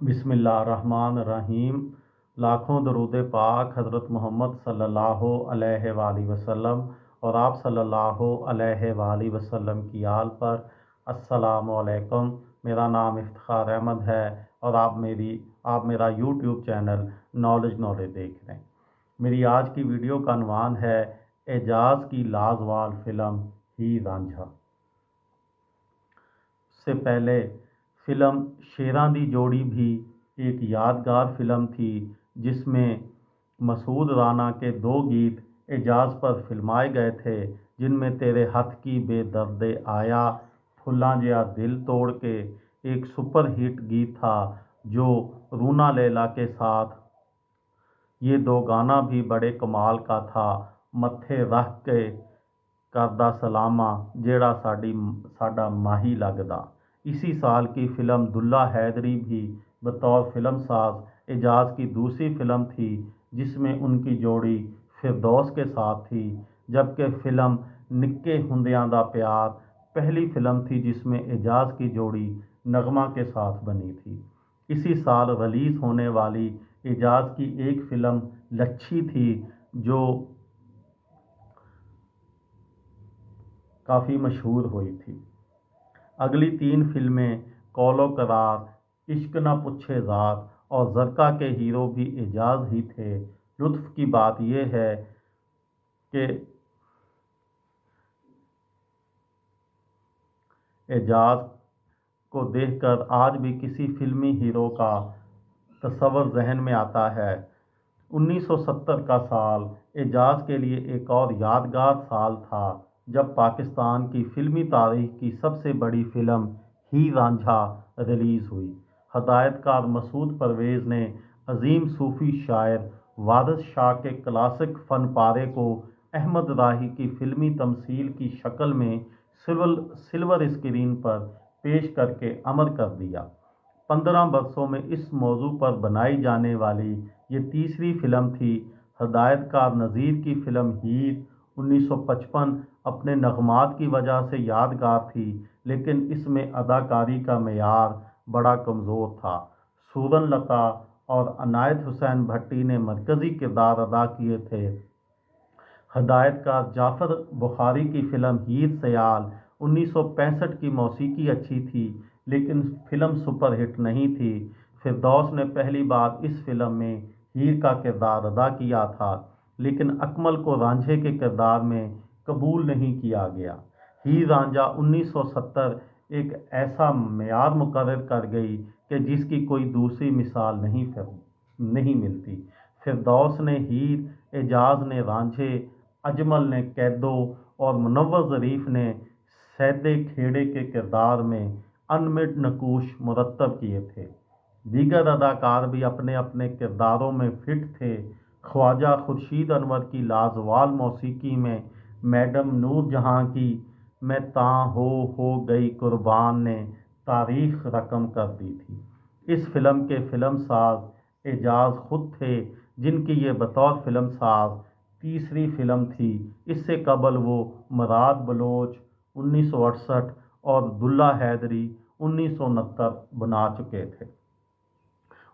बिस्मिल्लाहिर्रहमानिर्रहीम। लाखों दरूद पाक हज़रत मोहम्मद सल्लल्लाहु अलैहि वसल्लम और आप सल्लल्लाहु अलैहि वसल्लम की आल पर। अस्सलामु अलैकुम। मेरा नाम इफ्तिखार अहमद है और आप मेरा यूट्यूब चैनल नॉलेज देख रहे हैं। मेरी आज की वीडियो का अनवान है एजाज़ की लाजवाब फ़िल्म हीर रांझा। से पहले फ़िल्म शेरां दी जोड़ी भी एक यादगार फ़िल्म थी, जिसमें मसूद राना के 2 गीत एजाज़ पर फिल्माए गए थे, जिनमें तेरे हथ की बेदर्दे आया, फुल्लां जिहा दिल तोड़ के एक सुपर हिट गीत था जो रूना लैला के साथ। ये 2 गाना भी बड़े कमाल का था। मत्थे रख के करदा सलामा जेड़ा साडा माही लगदा। इसी साल की फ़िल्म दुल्ला हैदरी भी बतौर फिल्मसाज एजाज़ की दूसरी फ़िल्म थी, जिसमें उनकी जोड़ी फिरदौस के साथ थी, जबकि फ़िल्म निक्के हुंदियां दा प्यार पहली फ़िल्म थी जिसमें एजाज़ की जोड़ी नगमा के साथ बनी थी। इसी साल रिलीज़ होने वाली एजाज़ की एक फ़िल्म लच्छी थी, जो काफ़ी मशहूर हुई थी। अगली 3 फ़िल्में कौलो करार, इश्क न पूछे ज़ात और ज़रका के हीरो भी एजाज़ ही थे। लुत्फ़ की बात यह है कि एजाज़ को देखकर आज भी किसी फ़िल्मी हीरो का तस्वर जहन में आता है। 1970 का साल एजाज़ के लिए एक और यादगार साल था, जब पाकिस्तान की फ़िल्मी तारीख़ की सबसे बड़ी फ़िल्म हीर रांझा रिलीज़ हुई। हदायतकार मसूद परवेज़ ने अज़ीम सूफ़ी शायर वारिस शाह के क्लासिक फ़न पारे को अहमद राही की फ़िल्मी तमसील की शक्ल में सिल्वर स्क्रीन पर पेश करके अमर कर दिया। 15 बरसों में इस मौजू पर बनाई जाने वाली ये तीसरी फ़िल्म थी। हदायतकार नज़ीर की फ़िल्म हीर 1955 अपने नग़मात की वजह से यादगार थी, लेकिन इसमें अदाकारी का मेयार बड़ा कमज़ोर था। सूरन लता और अनायत हुसैन भट्टी ने मरकज़ी किरदार अदा किए थे। हदायतकार जाफ़र बुखारी की फ़िल्म हीर सयाल 1965 की मौसीकी अच्छी थी, लेकिन फ़िल्म सुपरहिट नहीं थी। फिरदौस ने पहली बार इस फ़िल्म में हीर का किरदार अदा किया था, लेकिन अकमल को रांझे के किरदार में कबूल नहीं किया गया। हीर रांझा 1970 एक ऐसा मेयार मुकर्रर कर गई कि जिसकी कोई दूसरी मिसाल नहीं मिलती। फिरदौस ने हीर, एजाज़ ने रांझे, अजमल ने कैदो और मुनव्वर ज़रीफ़ ने सैदे खेड़े के किरदार में अनमिट नकूश मुरतब किए थे। दीगर अदाकार भी अपने अपने किरदारों में फिट थे। ख्वाजा खुर्शीद अनवर की लाजवाब मौसीकी में मैडम नूरजहां की मैं तां हो गई कुर्बान ने तारीख़ रकम कर दी थी। इस फ़िल्म के फ़िल्मसाज एजाज़ खुद थे, जिनकी ये बतौर फ़िल्मसाज तीसरी फ़िल्म थी। इससे कबल वो मुराद बलोच 1968 और दुल्ला हैदरी 1969 बना चुके थे।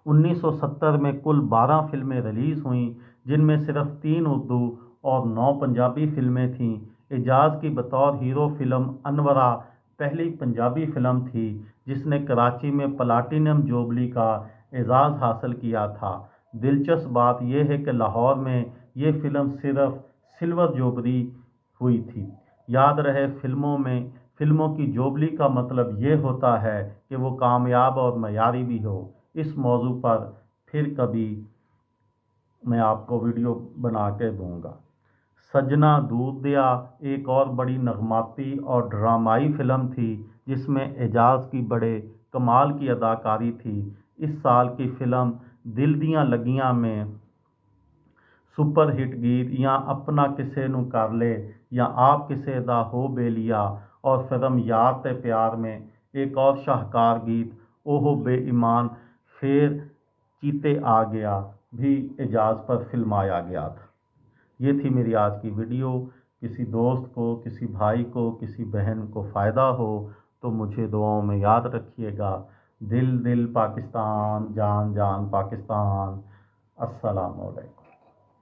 1970 में कुल 12 फ़िल्में रिलीज़ हुईं, जिनमें सिर्फ 3 उर्दू और 9 पंजाबी फ़िल्में थीं। एजाज़ की बतौर हीरो फ़िल्म अनवरा पहली पंजाबी फ़िल्म थी जिसने कराची में प्लाटिनम जुबली का एजाज़ हासिल किया था। दिलचस्प बात यह है कि लाहौर में ये फ़िल्म सिर्फ सिल्वर जुबली हुई थी। याद रहे, फ़िल्मों की जुबली का मतलब ये होता है कि वो कामयाब और मयारी भी हो। इस मौजू पर फिर कभी मैं आपको वीडियो बना के दूँगा। सजना दूर दिया एक और बड़ी नगमाती और ड्रामाई फ़िल्म थी, जिसमें एजाज़ की बड़े कमाल की अदाकारी थी। इस साल की फ़िल्म दिल दियां लगियां में सुपर हिट गीत या अपना किसे नू कर ले या आप किसे दा हो बेलिया और फ़िल्म यार ते प्यार में एक और शाहकार गीत ओहो बेईमान फेर चीते आ गया भी एजाज़ पर फिल्माया गया था। ये थी मेरी आज की वीडियो। किसी दोस्त को, किसी भाई को, किसी बहन को फ़ायदा हो तो मुझे दुआओं में याद रखिएगा। دل دل پاکستان، جان جان پاکستان۔ السلام علیکم۔